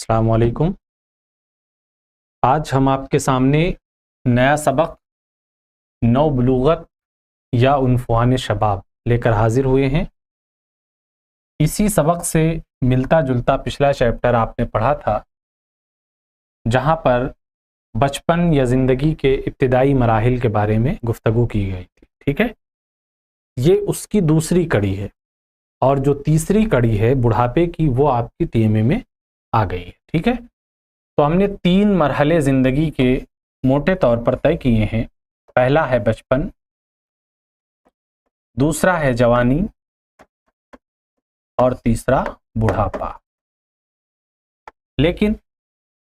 السلام علیکم۔ آج ہم آپ کے سامنے نیا سبق نو بلوغت یا عنفوان شباب لے کر حاضر ہوئے ہیں۔ اسی سبق سے ملتا جلتا پچھلا چیپٹر آپ نے پڑھا تھا، جہاں پر بچپن یا زندگی کے ابتدائی مراحل کے بارے میں گفتگو کی گئی تھی، ٹھیک ہے؟ یہ اس کی دوسری کڑی ہے، اور جو تیسری کڑی ہے بڑھاپے کی، وہ آپ کی TMA میں آ گئی ہے، ٹھیک ہے؟ تو ہم نے 3 مرحلے زندگی کے موٹے طور پر طے کیے ہیں۔ پہلا ہے بچپن، دوسرا ہے جوانی، اور تیسرا بڑھاپا۔ لیکن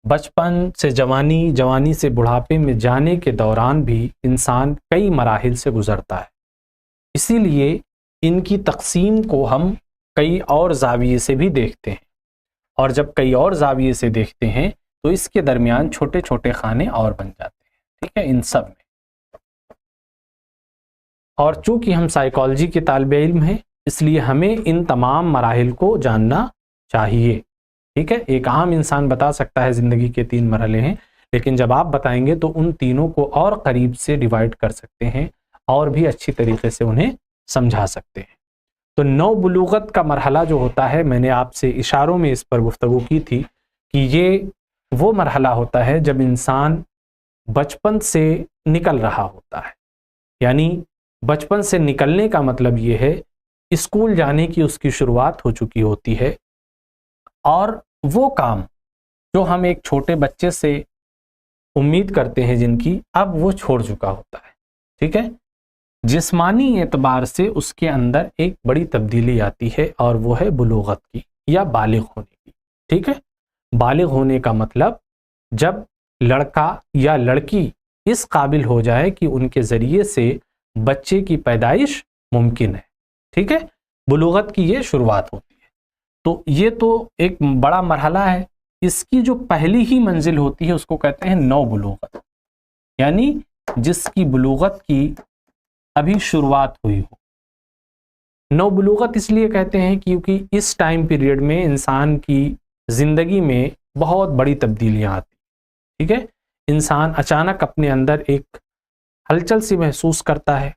بچپن سے جوانی، جوانی سے بڑھاپے میں جانے کے دوران بھی انسان کئی مراحل سے گزرتا ہے، اسی لیے ان کی تقسیم کو ہم کئی اور زاویے سے بھی دیکھتے ہیں، اور جب کئی اور زاویے سے دیکھتے ہیں تو اس کے درمیان چھوٹے چھوٹے خانے اور بن جاتے ہیں، ٹھیک ہے؟ ان سب میں، اور چونکہ ہم سائیکالوجی کے طالب علم ہیں، اس لیے ہمیں ان تمام مراحل کو جاننا چاہیے، ٹھیک ہے؟ ایک عام انسان بتا سکتا ہے زندگی کے 3 مرحلے ہیں، لیکن جب آپ بتائیں گے تو ان تینوں کو اور قریب سے ڈیوائڈ کر سکتے ہیں اور بھی اچھی طریقے سے انہیں سمجھا سکتے ہیں۔ تو نو بلوغت کا مرحلہ جو ہوتا ہے، میں نے آپ سے اشاروں میں اس پر گفتگو کی تھی کہ یہ وہ مرحلہ ہوتا ہے جب انسان بچپن سے نکل رہا ہوتا ہے، یعنی بچپن سے نکلنے کا مطلب یہ ہے اسکول جانے کی اس کی شروعات ہو چکی ہوتی ہے، اور وہ کام جو ہم ایک چھوٹے بچے سے امید کرتے ہیں جن کی، اب وہ چھوڑ چکا ہوتا ہے، ٹھیک ہے؟ جسمانی اعتبار سے اس کے اندر ایک بڑی تبدیلی آتی ہے، اور وہ ہے بلوغت کی یا بالغ ہونے کی، ٹھیک ہے؟ بالغ ہونے کا مطلب جب لڑکا یا لڑکی اس قابل ہو جائے کہ ان کے ذریعے سے بچے کی پیدائش ممکن ہے، ٹھیک ہے؟ بلوغت کی یہ شروعات ہوتی ہے۔ تو یہ تو ایک بڑا مرحلہ ہے۔ اس کی جو پہلی ہی منزل ہوتی ہے اس کو کہتے ہیں نو بلوغت، یعنی جس کی بلوغت کی ابھی شروعات ہوئی ہو۔ نو بلوغت اس لیے کہتے ہیں کیونکہ اس ٹائم پیریڈ میں انسان کی زندگی میں بہت بڑی تبدیلیاں آتی، ٹھیک ہے؟ انسان اچانک اپنے اندر ایک ہلچل سی محسوس کرتا ہے،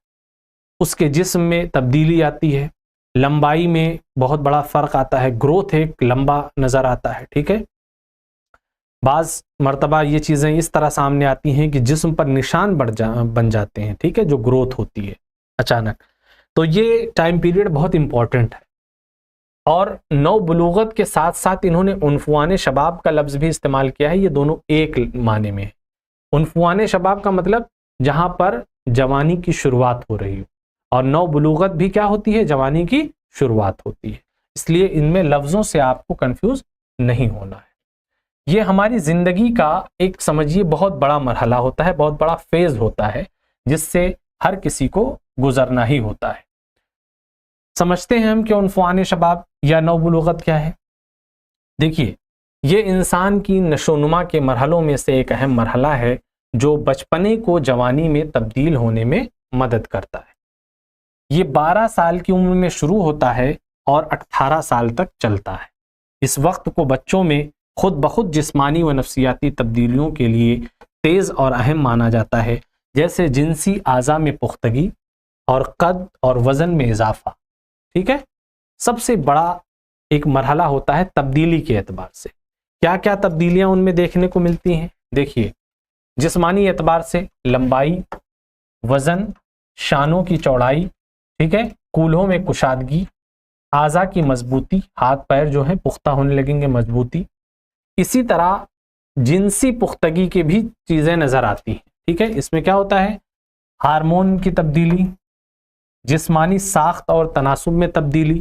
اس کے جسم میں تبدیلی آتی ہے، لمبائی میں بہت بڑا فرق آتا ہے، گروتھ ایک لمبا نظر آتا ہے، ٹھیک ہے؟ بعض مرتبہ یہ چیزیں اس طرح سامنے آتی ہیں کہ جسم پر نشان بن جاتے ہیں، ٹھیک ہے؟ جو گروتھ ہوتی ہے اچانک۔ تو یہ ٹائم پیریڈ بہت امپورٹنٹ ہے، اور نو بلوغت کے ساتھ ساتھ انہوں نے عنفوان شباب کا لفظ بھی استعمال کیا ہے۔ یہ دونوں ایک معنی میں ہے۔ عنفوان شباب کا مطلب جہاں پر جوانی کی شروعات ہو رہی ہو، اور نو بلوغت بھی کیا ہوتی ہے؟ جوانی کی شروعات ہوتی ہے۔ اس لیے ان میں لفظوں سے آپ کو کنفیوز نہیں ہونا ہے۔ یہ ہماری زندگی کا ایک سمجھیے بہت بڑا مرحلہ ہوتا ہے، بہت بڑا فیز ہوتا ہے، جس سے ہر کسی کو گزرنا ہی ہوتا ہے۔ سمجھتے ہیں ہم کہ عنفوان شباب یا نو بلوغت کیا ہے؟ دیکھیے، یہ انسان کی نشو و نما کے مرحلوں میں سے ایک اہم مرحلہ ہے جو بچپنے کو جوانی میں تبدیل ہونے میں مدد کرتا ہے۔ یہ 12 سال کی عمر میں شروع ہوتا ہے اور 18 سال تک چلتا ہے۔ اس وقت کو بچوں میں خود بخود جسمانی و نفسیاتی تبدیلیوں کے لیے تیز اور اہم مانا جاتا ہے، جیسے جنسی اعضاء میں پختگی اور قد اور وزن میں اضافہ، ٹھیک ہے؟ سب سے بڑا ایک مرحلہ ہوتا ہے تبدیلی کے اعتبار سے۔ کیا کیا تبدیلیاں ان میں دیکھنے کو ملتی ہیں؟ دیکھیے، جسمانی اعتبار سے لمبائی، وزن، شانوں کی چوڑائی، ٹھیک ہے؟ کولہوں میں کشادگی، اعضاء کی مضبوطی، ہاتھ پیر جو ہیں پختہ ہونے لگیں گے، مضبوطی۔ اسی طرح جنسی پختگی کی بھی چیزیں نظر آتی ہیں، ٹھیک ہے؟ اس میں کیا ہوتا ہے؟ ہارمون کی تبدیلی، جسمانی ساخت اور تناسب میں تبدیلی،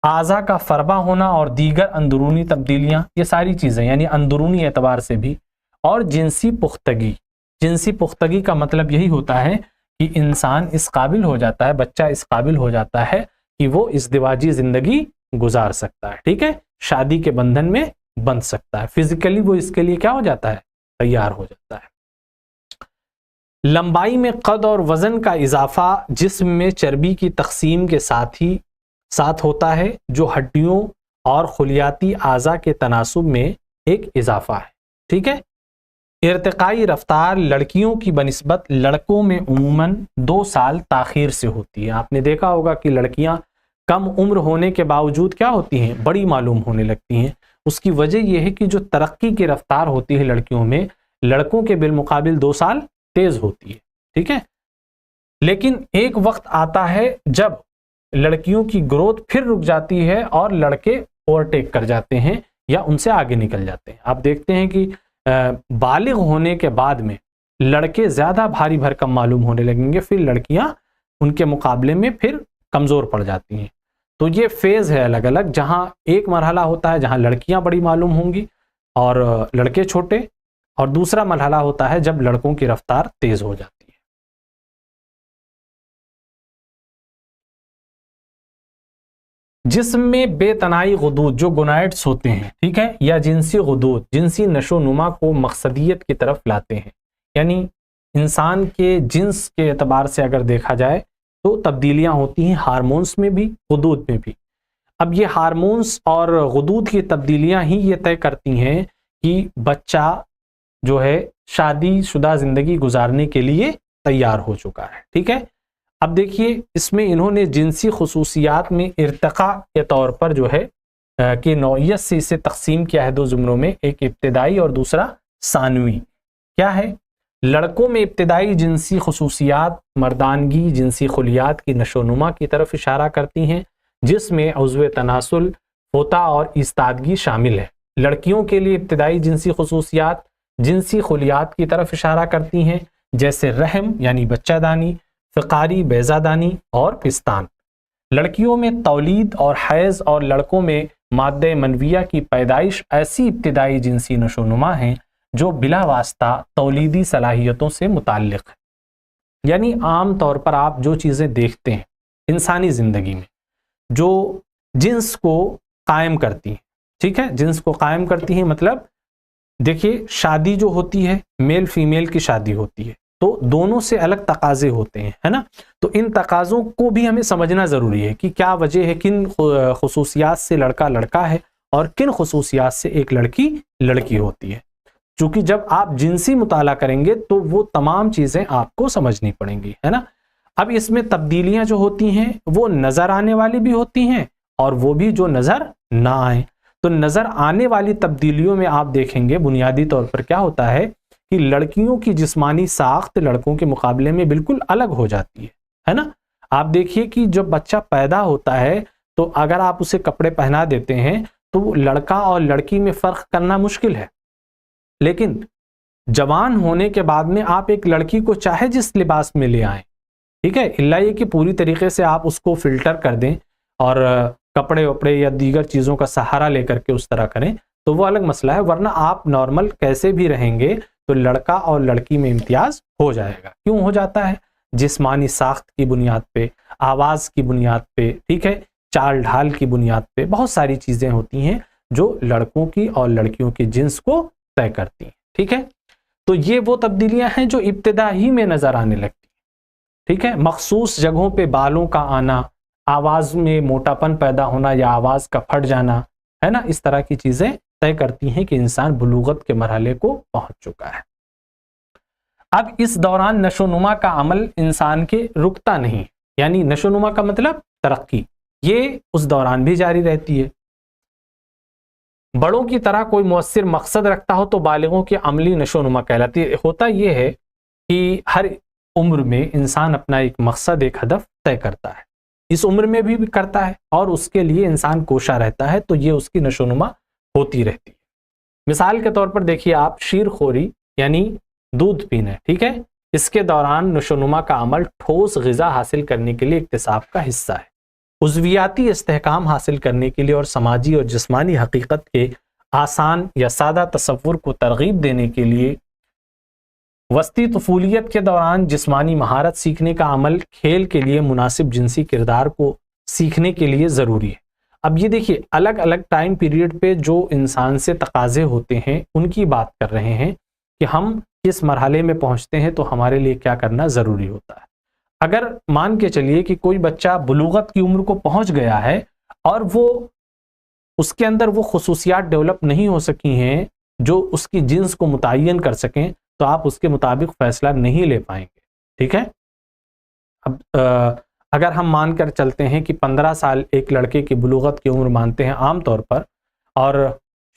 اعضاء کا فربہ ہونا اور دیگر اندرونی تبدیلیاں، یہ ساری چیزیں یعنی اندرونی اعتبار سے بھی۔ اور جنسی پختگی، جنسی پختگی کا مطلب یہی ہوتا ہے کہ انسان اس قابل ہو جاتا ہے، بچہ اس قابل ہو جاتا ہے کہ وہ ازدواجی زندگی گزار سکتا ہے، ٹھیک ہے؟ شادی کے بندھن میں بن سکتا ہے، فزیکلی وہ اس کے لیے کیا ہو جاتا ہے؟ تیار ہو جاتا ہے۔ لمبائی میں قد اور وزن کا اضافہ جسم میں چربی کی تقسیم کے ساتھ ہوتا ہے، جو ہڈیوں اور خلیاتی اعضاء کے تناسب میں ایک اضافہ ہے. ٹھیک ہے. ارتقائی رفتار لڑکیوں کی بنسبت لڑکوں میں عموماً 2 سال تاخیر سے ہوتی ہے. آپ نے دیکھا ہوگا کہ لڑکیاں کم عمر ہونے کے باوجود کیا ہوتی ہیں؟ بڑی معلوم ہونے لگتی ہیں. اس کی وجہ یہ ہے کہ جو ترقی کی رفتار ہوتی ہے لڑکیوں میں، لڑکوں کے بالمقابل 2 سال تیز ہوتی ہے. ٹھیک ہے. لیکن ایک وقت آتا ہے جب لڑکیوں کی گروتھ پھر رک جاتی ہے اور لڑکے اوورٹیک کر جاتے ہیں یا ان سے آگے نکل جاتے ہیں. آپ دیکھتے ہیں کہ بالغ ہونے کے بعد میں لڑکے زیادہ بھاری بھرکم معلوم ہونے لگیں گے، پھر لڑکیاں ان کے مقابلے میں پھر کمزور پڑ جاتی ہیں. تو یہ فیز ہے الگ الگ، جہاں ایک مرحلہ ہوتا ہے جہاں لڑکیاں بڑی معلوم ہوں گی اور لڑکے چھوٹے، اور دوسرا مرحلہ ہوتا ہے جب لڑکوں کی رفتار تیز ہو جاتی ہے. جسم میں بے تنائی غدود جو گونائٹس ہوتے ہیں، ٹھیک ہے، یا جنسی غدود جنسی نشو و نما کو مقصدیت کی طرف لاتے ہیں. یعنی انسان کے جنس کے اعتبار سے اگر دیکھا جائے تو تبدیلیاں ہوتی ہیں ہارمونس میں بھی، غدود میں بھی. اب یہ ہارمونس اور غدود کی تبدیلیاں ہی یہ طے کرتی ہیں کہ بچہ جو ہے شادی شدہ زندگی گزارنے کے لیے تیار ہو چکا ہے. ٹھیک ہے. اب دیکھیے اس میں انہوں نے جنسی خصوصیات میں ارتقاء کے طور پر جو ہے کہ نوعیت سے اسے تقسیم کیا ہے 2 زمروں میں، ایک ابتدائی اور دوسرا ثانوی. کیا ہے؟ لڑکوں میں ابتدائی جنسی خصوصیات مردانگی جنسی خلیات کی نشو و نما کی طرف اشارہ کرتی ہیں، جس میں عضو تناسل، فوطہ اور ایستادگی شامل ہے. لڑکیوں کے لیے ابتدائی جنسی خصوصیات جنسی خلیات کی طرف اشارہ کرتی ہیں، جیسے رحم یعنی بچہ دانی، فقاری بیضہ دانی اور پستان. لڑکیوں میں تولید اور حیض اور لڑکوں میں مادہ منویہ کی پیدائش ایسی ابتدائی جنسی نشو و نما ہیں جو بلا واسطہ تولیدی صلاحیتوں سے متعلق ہے. یعنی عام طور پر آپ جو چیزیں دیکھتے ہیں انسانی زندگی میں جو جنس کو قائم کرتی ہیں، ٹھیک ہے، جنس کو قائم کرتی ہیں مطلب دیکھیے شادی جو ہوتی ہے میل فیمیل کی شادی ہوتی ہے تو دونوں سے الگ تقاضے ہوتے ہیں، ہے نا. تو ان تقاضوں کو بھی ہمیں سمجھنا ضروری ہے کہ کیا وجہ ہے، کن خصوصیات سے لڑکا لڑکا ہے اور کن خصوصیات سے ایک لڑکی لڑکی ہوتی ہے. چونکہ جب آپ جنسی مطالعہ کریں گے تو وہ تمام چیزیں آپ کو سمجھنی پڑیں گی، ہے نا. اب اس میں تبدیلیاں جو ہوتی ہیں وہ نظر آنے والی بھی ہوتی ہیں اور وہ بھی جو نظر نہ آئیں. تو نظر آنے والی تبدیلیوں میں آپ دیکھیں گے بنیادی طور پر کیا ہوتا ہے کہ لڑکیوں کی جسمانی ساخت لڑکوں کے مقابلے میں بالکل الگ ہو جاتی ہے نا. آپ دیکھیے کہ جب بچہ پیدا ہوتا ہے تو اگر آپ اسے کپڑے پہنا دیتے ہیں تو لڑکا اور لڑکی میں فرق کرنا مشکل ہے، لیکن جوان ہونے کے بعد میں آپ ایک لڑکی کو چاہے جس لباس میں لے آئیں، ٹھیک ہے، الا یہ کہ پوری طریقے سے آپ اس کو فلٹر کر دیں اور کپڑے وپڑے یا دیگر چیزوں کا سہارا لے کر کے اس طرح کریں تو وہ الگ مسئلہ ہے، ورنہ آپ نارمل کیسے بھی رہیں گے تو لڑکا اور لڑکی میں امتیاز ہو جائے گا. کیوں ہو جاتا ہے؟ جسمانی ساخت کی بنیاد پہ، آواز کی بنیاد پہ، ٹھیک ہے، چال ڈھال کی بنیاد پہ، بہت ساری چیزیں ہوتی ہیں جو لڑکوں کی اور لڑکیوں کے جنس کو طے کرتی ہیں. ٹھیک ہے. تو یہ وہ تبدیلیاں ہیں جو ابتدا ہی میں نظر آنے لگتی ہیں. ٹھیک ہے. مخصوص جگہوں پہ بالوں کا آنا، آواز میں موٹاپن پیدا ہونا یا آواز کا پھٹ جانا، ہے نا، اس طرح کی چیزیں طے کرتی ہیں کہ انسان بلوغت کے مرحلے کو پہنچ چکا ہے. اب اس دوران نشو نما کا عمل انسان کے رکتا نہیں، یعنی نشو نما کا مطلب ترقی، یہ اس دوران بھی جاری رہتی ہے. بڑوں کی طرح کوئی مؤثر مقصد رکھتا ہو تو بالغوں کی عملی نشو نما کہلاتی ہے. ہوتا یہ ہے کہ ہر عمر میں انسان اپنا ایک مقصد، ایک ہدف طے کرتا ہے، اس عمر میں بھی کرتا ہے اور اس کے لیے انسان کوشاں رہتا ہے، تو یہ اس کی نشو نما ہوتی رہتی ہے. مثال کے طور پر دیکھیے آپ شیر خوری یعنی دودھ پینا، ٹھیک ہے، اس کے دوران نشو نما کا عمل ٹھوس غذا حاصل کرنے کے لیے اکتساب کا حصہ ہے. عضویاتی استحکام حاصل کرنے کے لیے اور سماجی اور جسمانی حقیقت کے آسان یا سادہ تصور کو ترغیب دینے کے لیے وسطی طفولیت کے دوران جسمانی مہارت سیکھنے کا عمل کھیل کے لیے مناسب جنسی کردار کو سیکھنے کے لیے ضروری ہے. اب یہ دیکھیے الگ الگ ٹائم پیریڈ پہ جو انسان سے تقاضے ہوتے ہیں ان کی بات کر رہے ہیں کہ ہم کس مرحلے میں پہنچتے ہیں تو ہمارے لیے کیا کرنا ضروری ہوتا ہے. اگر مان کے چلیے کہ کوئی بچہ بلوغت کی عمر کو پہنچ گیا ہے اور وہ اس کے اندر وہ خصوصیات ڈیولپ نہیں ہو سکی ہیں جو اس کی جنس کو متعین کر سکیں، تو آپ اس کے مطابق فیصلہ نہیں لے پائیں گے، ٹھیک ہے؟ اب اگر ہم مان کر چلتے ہیں کہ 15 سال ایک لڑکے کی بلوغت کی عمر مانتے ہیں عام طور پر، اور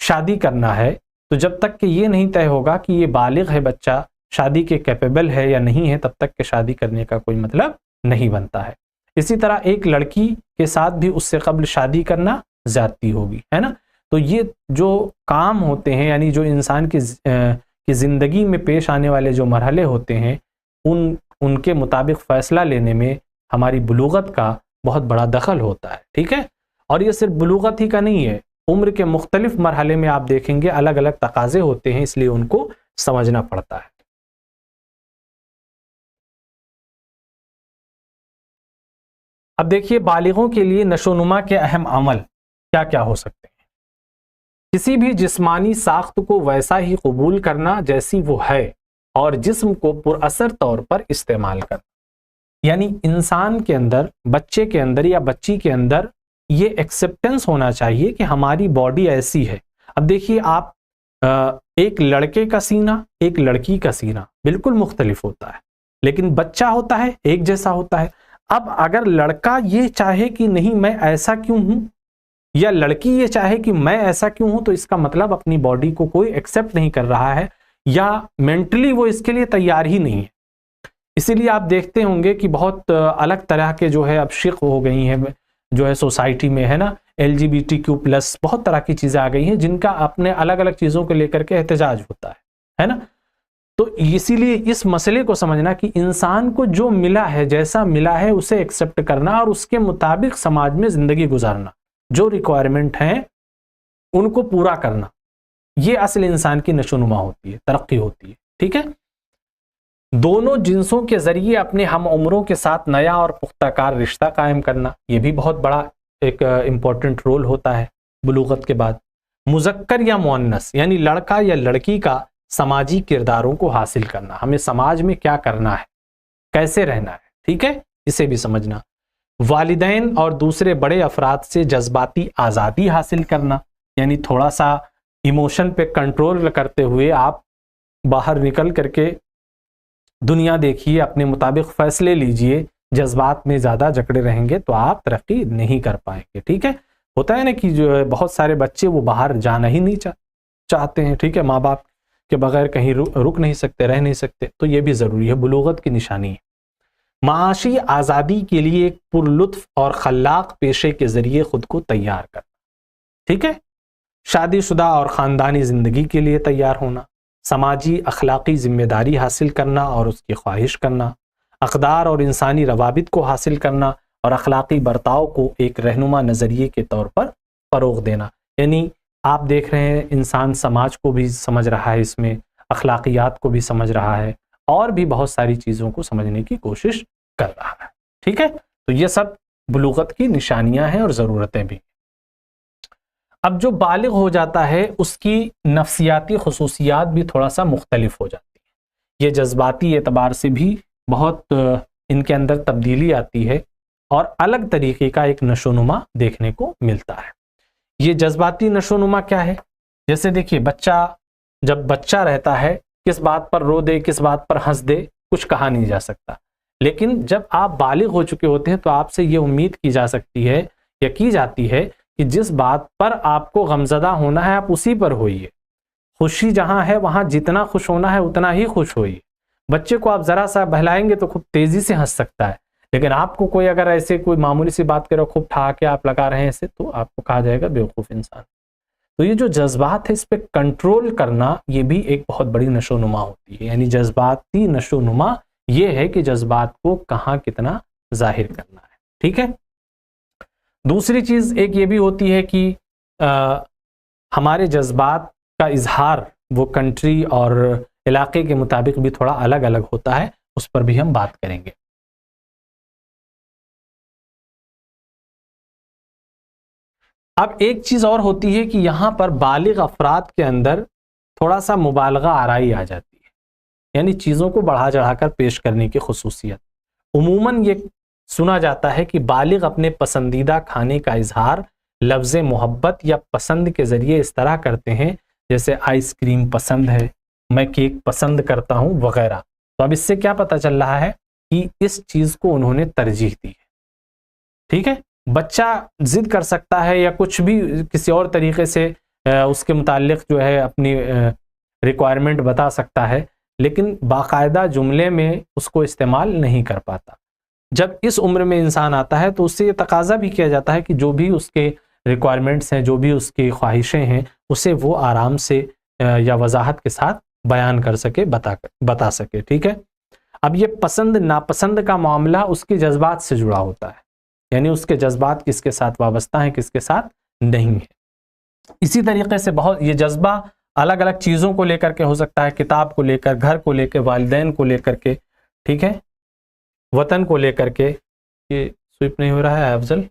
شادی کرنا ہے، تو جب تک کہ یہ نہیں طے ہوگا کہ یہ بالغ ہے بچہ، شادی کے کیپیبل ہے یا نہیں ہے، تب تک کہ شادی کرنے کا کوئی مطلب نہیں بنتا ہے۔ اسی طرح ایک لڑکی کے ساتھ بھی اس سے قبل شادی کرنا زیادتی ہوگی، ہے نا؟ تو یہ جو کام ہوتے ہیں، یعنی جو انسان کی زندگی میں پیش آنے والے جو مرحلے ہوتے ہیں، ان کے مطابق فیصلہ لینے میں ہماری بلوغت کا بہت بڑا دخل ہوتا ہے، ٹھیک ہے؟ اور یہ صرف بلوغت ہی کا نہیں ہے، عمر کے مختلف مرحلے میں آپ دیکھیں گے الگ الگ تقاضے ہوتے ہیں، اس لیے ان کو سمجھنا پڑتا ہے۔ اب دیکھیے بالغوں کے لیے نشو و نما کے اہم عمل کیا کیا ہو سکتے ہیں۔ کسی بھی جسمانی ساخت کو ویسا ہی قبول کرنا جیسی وہ ہے، اور جسم کو پر اثر طور پر استعمال کرنا، یعنی انسان کے اندر، بچے کے اندر یا بچی کے اندر یہ ایکسیپٹنس ہونا چاہیے کہ ہماری باڈی ایسی ہے۔ اب دیکھیے آپ، ایک لڑکے کا سینہ ایک لڑکی کا سینہ بالکل مختلف ہوتا ہے، لیکن بچہ ہوتا ہے ایک جیسا ہوتا ہے۔ اب اگر لڑکا یہ چاہے کہ نہیں میں ایسا کیوں ہوں، یا لڑکی یہ چاہے کہ میں ایسا کیوں ہوں، تو اس کا مطلب اپنی باڈی کو کوئی ایکسیپٹ نہیں کر رہا ہے، یا مینٹلی وہ اس کے لیے تیار ہی نہیں ہے۔ اسی لیے آپ دیکھتے ہوں گے کہ بہت الگ طرح کے جو ہے اب شق ہو گئی ہیں جو ہے سوسائٹی میں، ہے نا؟ LGBTQ+، بہت طرح کی چیزیں آ گئی ہیں جن کا اپنے الگ الگ چیزوں کو لے کر کے احتجاج ہوتا ہے نا؟ تو اسی لیے اس مسئلے کو سمجھنا کہ انسان کو جو ملا ہے، جیسا ملا ہے، اسے ایکسیپٹ کرنا اور اس کے مطابق سماج میں زندگی گزارنا، جو ریکوائرمنٹ ہیں ان کو پورا کرنا، یہ اصل انسان کی نشو و نما ہوتی ہے، ترقی ہوتی ہے، ٹھیک ہے؟ دونوں جنسوں کے ذریعے اپنے ہم عمروں کے ساتھ نیا اور پختہ کار رشتہ قائم کرنا، یہ بھی بہت بڑا ایک امپورٹنٹ رول ہوتا ہے بلوغت کے بعد۔ مذکر یا مؤنث، یعنی لڑکا یا لڑکی کا سماجی کرداروں کو حاصل کرنا، ہمیں سماج میں کیا کرنا ہے، کیسے رہنا ہے، ٹھیک ہے؟ اسے بھی سمجھنا۔ والدین اور دوسرے بڑے افراد سے جذباتی آزادی حاصل کرنا، یعنی تھوڑا سا ایموشن پہ کنٹرول کرتے ہوئے آپ باہر نکل کر کے دنیا دیکھیے، اپنے مطابق فیصلے لیجئے، جذبات میں زیادہ جکڑے رہیں گے تو آپ ترقی نہیں کر پائیں گے، ٹھیک ہے؟ ہوتا ہے نا کہ جو ہے بہت سارے بچے وہ باہر جانا ہی نہیں چاہتے ہیں، ٹھیک ہے؟ ماں باپ کے بغیر کہیں رک نہیں سکتے، رہ نہیں سکتے، تو یہ بھی ضروری ہے، بلوغت کی نشانی ہے۔ معاشی آزادی کے لیے ایک پر لطف اور خلاق پیشے کے ذریعے خود کو تیار کرنا، ٹھیک ہے؟ شادی شدہ اور خاندانی زندگی کے لیے تیار ہونا، سماجی اخلاقی ذمہ داری حاصل کرنا اور اس کی خواہش کرنا، اقدار اور انسانی روابط کو حاصل کرنا اور اخلاقی برتاؤ کو ایک رہنما نظریے کے طور پر فروغ دینا، یعنی آپ دیکھ رہے ہیں انسان سماج کو بھی سمجھ رہا ہے، اس میں اخلاقیات کو بھی سمجھ رہا ہے، اور بھی بہت ساری چیزوں کو سمجھنے کی کوشش کر رہا ہے، ٹھیک ہے؟ تو یہ سب بلوغت کی نشانیاں ہیں اور ضرورتیں بھی۔ اب جو بالغ ہو جاتا ہے اس کی نفسیاتی خصوصیات بھی تھوڑا سا مختلف ہو جاتی ہیں، یہ جذباتی اعتبار سے بھی بہت ان کے اندر تبدیلی آتی ہے اور الگ طریقے کا ایک نشو و نما دیکھنے کو ملتا ہے۔ یہ جذباتی نشو و نما کیا ہے؟ جیسے دیکھیے جب بچہ رہتا ہے، کس بات پر رو دے، کس بات پر ہنس دے، کچھ کہا نہیں جا سکتا، لیکن جب آپ بالغ ہو چکے ہوتے ہیں تو آپ سے یہ امید کی جا سکتی ہے یا کی جاتی ہے کہ جس بات پر آپ کو غمزدہ ہونا ہے آپ اسی پر ہوئیے، خوشی جہاں ہے وہاں جتنا خوش ہونا ہے اتنا ہی خوش ہوئیے۔ بچے کو آپ ذرا سا بہلائیں گے تو خوب تیزی سے ہنس سکتا ہے، لیکن آپ کو کوئی اگر ایسے کوئی معمولی سی بات کرے خوب ٹھا کے آپ لگا رہے ہیں اسے، تو آپ کو کہا جائے گا بیوقوف انسان۔ تو یہ جو جذبات ہے اس پہ کنٹرول کرنا، یہ بھی ایک بہت بڑی نشو و نما ہوتی ہے، یعنی جذباتی نشو و نما یہ ہے کہ جذبات کو کہاں کتنا ظاہر کرنا ہے، ٹھیک ہے؟ دوسری چیز ایک یہ بھی ہوتی ہے کہ ہمارے جذبات کا اظہار وہ کنٹری اور علاقے کے مطابق بھی تھوڑا الگ الگ ہوتا ہے، اس پر بھی ہم بات کریں گے۔ اب ایک چیز اور ہوتی ہے کہ یہاں پر بالغ افراد کے اندر تھوڑا سا مبالغہ آرائی آ جاتی ہے، یعنی چیزوں کو بڑھا چڑھا کر پیش کرنے کی خصوصیت۔ عموماً یہ سنا جاتا ہے کہ بالغ اپنے پسندیدہ کھانے کا اظہار لفظ محبت یا پسند کے ذریعے اس طرح کرتے ہیں جیسے آئس کریم پسند ہے، میں کیک پسند کرتا ہوں وغیرہ. تو اب اس سے کیا پتہ چل رہا ہے کہ اس چیز کو انہوں نے ترجیح دی ہے. ٹھیک ہے، بچہ ضد کر سکتا ہے یا کچھ بھی کسی اور طریقے سے اس کے متعلق جو ہے اپنی ریکوائرمنٹ بتا سکتا ہے، لیکن باقاعدہ جملے میں اس کو استعمال نہیں کر پاتا. جب اس عمر میں انسان آتا ہے تو اس سے یہ تقاضا بھی کیا جاتا ہے کہ جو بھی اس کے ریکوائرمنٹس ہیں، جو بھی اس کی خواہشیں ہیں، اسے وہ آرام سے یا وضاحت کے ساتھ بیان کر سکے، بتا سکے. ٹھیک ہے، اب یہ پسند ناپسند کا معاملہ اس کے جذبات سے جڑا ہوتا ہے، یعنی اس کے جذبات کس کے ساتھ وابستہ ہیں، کس کے ساتھ نہیں ہے. اسی طریقے سے بہت یہ جذبہ الگ الگ چیزوں کو لے کر کے ہو سکتا ہے، کتاب کو لے کر، گھر کو لے کے، والدین کو لے کر کے، ٹھیک ہے، وطن کو لے کر کے. یہ سوئپ نہیں ہو رہا ہے افضل؟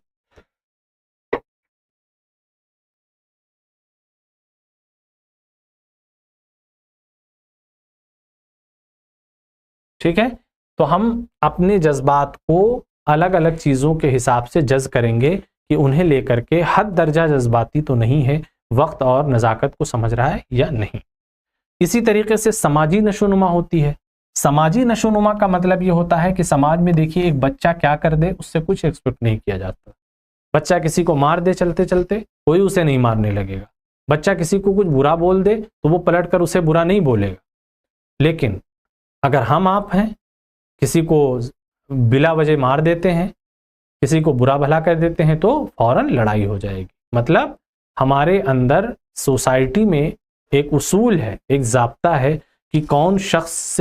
ٹھیک ہے، تو ہم اپنے جذبات کو الگ الگ چیزوں کے حساب سے جز کریں گے کہ انہیں لے کر کے حد درجہ جذباتی تو نہیں ہے، وقت اور نزاکت کو سمجھ رہا ہے یا نہیں. اسی طریقے سے سماجی نشوونما ہوتی ہے. سماجی نشوونما کا مطلب یہ ہوتا ہے کہ سماج میں دیکھیے ایک بچہ کیا کر دے اس سے کچھ ایکسپیکٹ نہیں کیا جاتا. بچہ کسی کو مار دے چلتے چلتے، کوئی اسے نہیں مارنے لگے گا. بچہ کسی کو کچھ برا بول دے تو وہ پلٹ کر اسے برا نہیں بولے گا. لیکن اگر ہم آپ ہیں، کسی کو بلا وجہ مار دیتے ہیں، کسی کو برا بھلا کر دیتے ہیں، تو فوراً لڑائی ہو جائے گی. مطلب ہمارے اندر سوسائٹی میں ایک اصول ہے، ایک ضابطہ ہے کہ کون شخص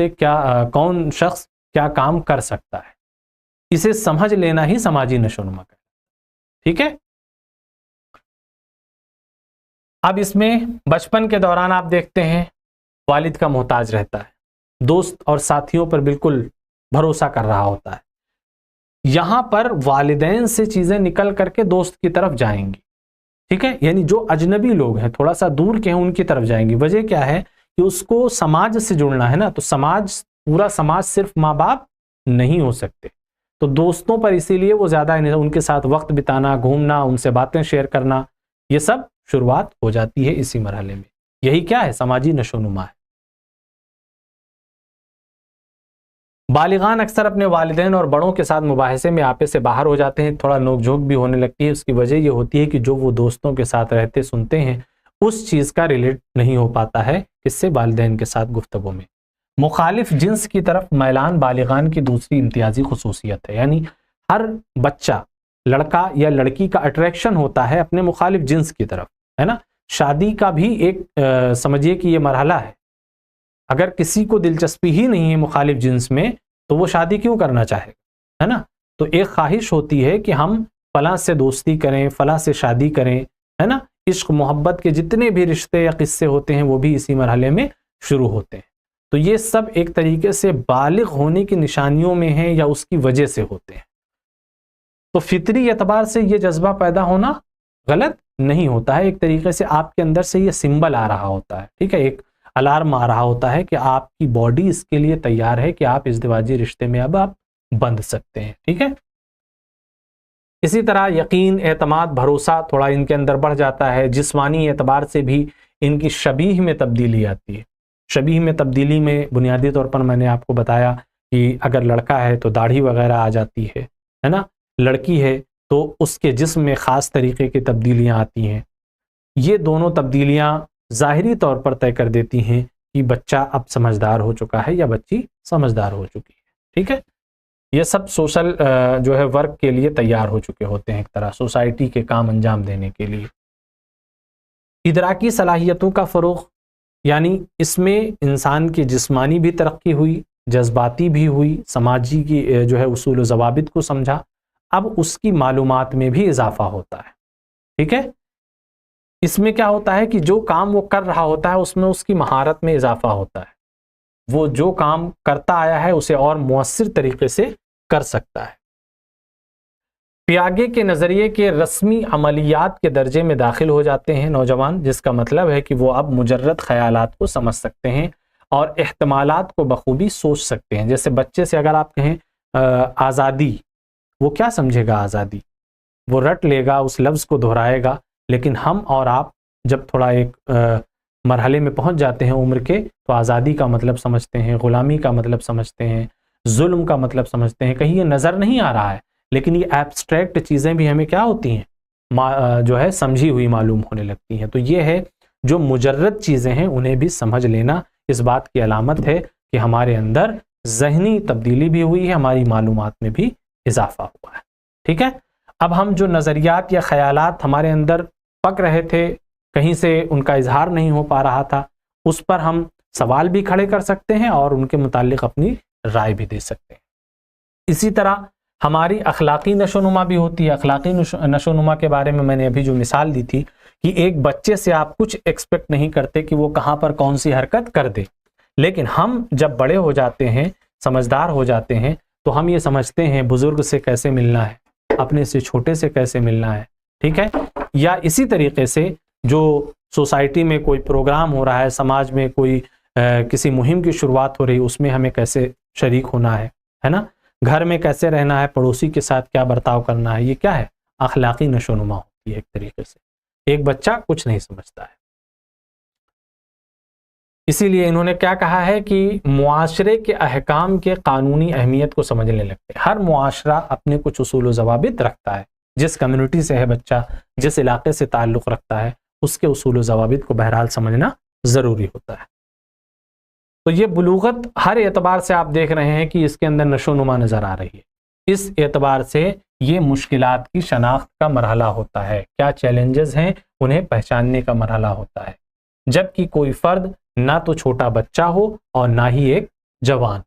کیا کام کر سکتا ہے. اسے سمجھ لینا ہی سماجی نشوونما کا. ٹھیک ہے، اب اس میں بچپن کے دوران آپ دیکھتے ہیں والد کا محتاج رہتا ہے، دوست اور ساتھیوں پر بالکل بھروسہ کر رہا ہوتا ہے. یہاں پر والدین سے چیزیں نکل کر کے دوست کی طرف جائیں گی. ٹھیک ہے، یعنی جو اجنبی لوگ ہیں، تھوڑا سا دور کے ہیں، ان کی طرف جائیں گی. وجہ کیا ہے کہ اس کو سماج سے جڑنا ہے نا، تو پورا سماج صرف ماں باپ نہیں ہو سکتے. تو دوستوں پر اسی لیے وہ زیادہ ان کے ساتھ وقت بتانا، گھومنا، ان سے باتیں شیئر کرنا، یہ سب شروعات ہو جاتی ہے اسی مرحلے میں. یہی کیا ہے؟ سماجی نشوونما ہے. بالغان اکثر اپنے والدین اور بڑوں کے ساتھ مباحثے میں آپے سے باہر ہو جاتے ہیں، تھوڑا نوک جھوک بھی ہونے لگتی ہے. اس کی وجہ یہ ہوتی ہے کہ جو وہ دوستوں کے ساتھ رہتے سنتے ہیں اس چیز کا ریلیٹ نہیں ہو پاتا ہے اس سے والدین کے ساتھ گفتگو میں. مخالف جنس کی طرف میلان بالغان کی دوسری امتیازی خصوصیت ہے. یعنی ہر بچہ، لڑکا یا لڑکی کا اٹریکشن ہوتا ہے اپنے مخالف جنس کی طرف، ہے نا. شادی کا بھی ایک سمجھیے کہ یہ مرحلہ ہے. اگر کسی کو دلچسپی ہی نہیں ہے مخالف جنس میں تو وہ شادی کیوں کرنا چاہے گا، ہے نا. تو ایک خواہش ہوتی ہے کہ ہم فلاں سے دوستی کریں، فلاں سے شادی کریں، ہے نا. عشق محبت کے جتنے بھی رشتے یا قصے ہوتے ہیں وہ بھی اسی مرحلے میں شروع ہوتے ہیں. تو یہ سب ایک طریقے سے بالغ ہونے کی نشانیوں میں ہیں یا اس کی وجہ سے ہوتے ہیں. تو فطری اعتبار سے یہ جذبہ پیدا ہونا غلط نہیں ہوتا ہے. ایک طریقے سے آپ کے اندر سے یہ سمبل آ رہا ہوتا ہے. ٹھیک ہے، ایک الارم آ رہا ہوتا ہے کہ آپ کی باڈی اس کے لیے تیار ہے کہ آپ ازدواجی رشتے میں اب آپ بندھ سکتے ہیں. ٹھیک ہے، اسی طرح یقین، اعتماد، بھروسہ تھوڑا ان کے اندر بڑھ جاتا ہے. جسمانی اعتبار سے بھی ان کی شبیہ میں تبدیلی آتی ہے. شبیہ میں تبدیلی میں بنیادی طور پر میں نے آپ کو بتایا کہ اگر لڑکا ہے تو داڑھی وغیرہ آ جاتی ہے نا. لڑکی ہے تو اس کے جسم میں خاص طریقے کی تبدیلیاں آتی ہیں. یہ دونوں تبدیلیاں ظاہری طور پر طے کر دیتی ہیں کہ بچہ اب سمجھدار ہو چکا ہے یا بچی سمجھدار ہو چکی ہے. ٹھیک ہے، یہ سب سوشل جو ہے ورک کے لیے تیار ہو چکے ہوتے ہیں، ایک طرح سوسائٹی کے کام انجام دینے کے لیے. ادراکی صلاحیتوں کا فروغ، یعنی اس میں انسان کی جسمانی بھی ترقی ہوئی، جذباتی بھی ہوئی، سماجی کی جو ہے اصول و ضوابط کو سمجھا. اب اس کی معلومات میں بھی اضافہ ہوتا ہے. ٹھیک ہے، اس میں کیا ہوتا ہے کہ جو کام وہ کر رہا ہوتا ہے اس میں اس کی مہارت میں اضافہ ہوتا ہے. وہ جو کام کرتا آیا ہے اسے اور مؤثر طریقے سے کر سکتا ہے. پیاگے کے نظریے کے رسمی عملیات کے درجے میں داخل ہو جاتے ہیں نوجوان، جس کا مطلب ہے کہ وہ اب مجرد خیالات کو سمجھ سکتے ہیں اور احتمالات کو بخوبی سوچ سکتے ہیں. جیسے بچے سے اگر آپ کہیں آزادی، وہ کیا سمجھے گا آزادی؟ وہ رٹ لے گا، اس لفظ کو دہرائے گا. لیکن ہم اور آپ جب تھوڑا ایک مرحلے میں پہنچ جاتے ہیں عمر کے، تو آزادی کا مطلب سمجھتے ہیں، غلامی کا مطلب سمجھتے ہیں، ظلم کا مطلب سمجھتے ہیں. کہیں یہ نظر نہیں آ رہا ہے لیکن یہ ایبسٹریکٹ چیزیں بھی ہمیں کیا ہوتی ہیں، جو ہے سمجھی ہوئی معلوم ہونے لگتی ہیں. تو یہ ہے جو مجرد چیزیں ہیں انہیں بھی سمجھ لینا اس بات کی علامت ہے کہ ہمارے اندر ذہنی تبدیلی بھی ہوئی ہے، ہماری معلومات میں بھی اضافہ ہوا ہے. ٹھیک ہے، اب ہم جو نظریات یا خیالات ہمارے اندر پک رہے تھے، کہیں سے ان کا اظہار نہیں ہو پا رہا تھا، اس پر ہم سوال بھی کھڑے کر سکتے ہیں اور ان کے متعلق اپنی رائے بھی دے سکتے ہیں. اسی طرح ہماری اخلاقی نشو و نما بھی ہوتی ہے. اخلاقی نشو و نما کے بارے میں نے ابھی جو مثال دی تھی کہ ایک بچے سے آپ کچھ ایکسپیکٹ نہیں کرتے کہ وہ کہاں پر کون سی حرکت کر دے، لیکن ہم جب بڑے ہو جاتے ہیں، سمجھدار ہو جاتے ہیں، تو ہم یہ سمجھتے ہیں بزرگ سے کیسے ملنا ہے، اپنے سے چھوٹے سے کیسے ملنا ہے. ٹھیک ہے، یا اسی طریقے سے جو سوسائٹی میں کوئی پروگرام ہو رہا ہے، سماج میں کوئی کسی مہم کی شروعات ہو رہی ہے، اس میں ہمیں کیسے شریک ہونا ہے نا، گھر میں کیسے رہنا ہے، پڑوسی کے ساتھ کیا برتاؤ کرنا ہے، یہ کیا ہے، اخلاقی نشو و نما ہوتی ہے ایک طریقے سے. ایک بچہ کچھ نہیں سمجھتا ہے. اسی لیے انہوں نے کیا کہا ہے کہ معاشرے کے احکام کے قانونی اہمیت کو سمجھنے لگتے ہیں. ہر معاشرہ اپنے کچھ اصول و ضوابط رکھتا ہے. جس کمیونٹی سے ہے بچہ، جس علاقے سے تعلق رکھتا ہے، اس کے اصول و ضوابط کو بہرحال سمجھنا ضروری ہوتا ہے. تو یہ بلوغت ہر اعتبار سے آپ دیکھ رہے ہیں کہ اس کے اندر نشو و نما نظر آ رہی ہے. اس اعتبار سے یہ مشکلات کی شناخت کا مرحلہ ہوتا ہے، کیا چیلنجز ہیں انہیں پہچاننے کا مرحلہ ہوتا ہے. جبکہ کوئی فرد نہ تو چھوٹا بچہ ہو اور نہ ہی ایک جوان.